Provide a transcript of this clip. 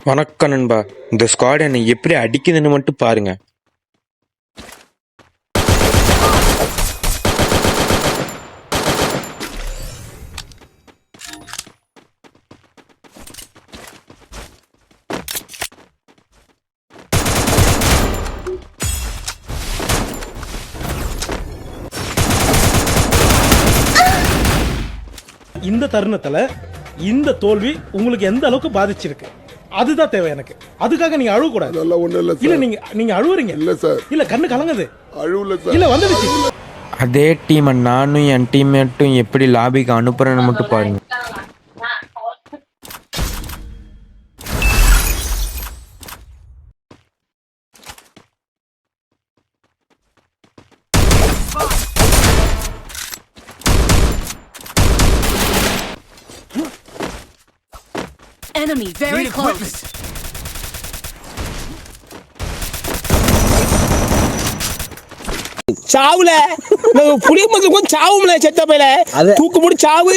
வணக்கம் நண்பா. இந்த ஸ்குவாட் என்னை எப்படி அடிக்குதுன்னு மட்டும் பாருங்க. இந்த தருணத்துல இந்த தோல்வி உங்களுக்கு எந்த அளவுக்கு பாதிச்சிருக்கு அதுதான் தேவை எனக்கு. அதுக்காக நீங்க அழுவ கூடாது. அதெல்லாம் ஒண்ணும் இல்ல இல்ல சார். நீங்க அழுவுறீங்க. இல்ல சார். இல்ல கண்ணு கலங்குது. அழுவல சார். இல்ல வந்துடுச்சு. அதே டீமை நானும் என் டீம்மேட்டும் எப்படி லாபிக்கு அனுப்புறேன்னு மட்டும் பாருங்க. Enemy very close. சாவுல புளிய மரத்துல கொஞ்சம் சாவும்ல செத்த பையில தூக்கு போட்டு சாவு.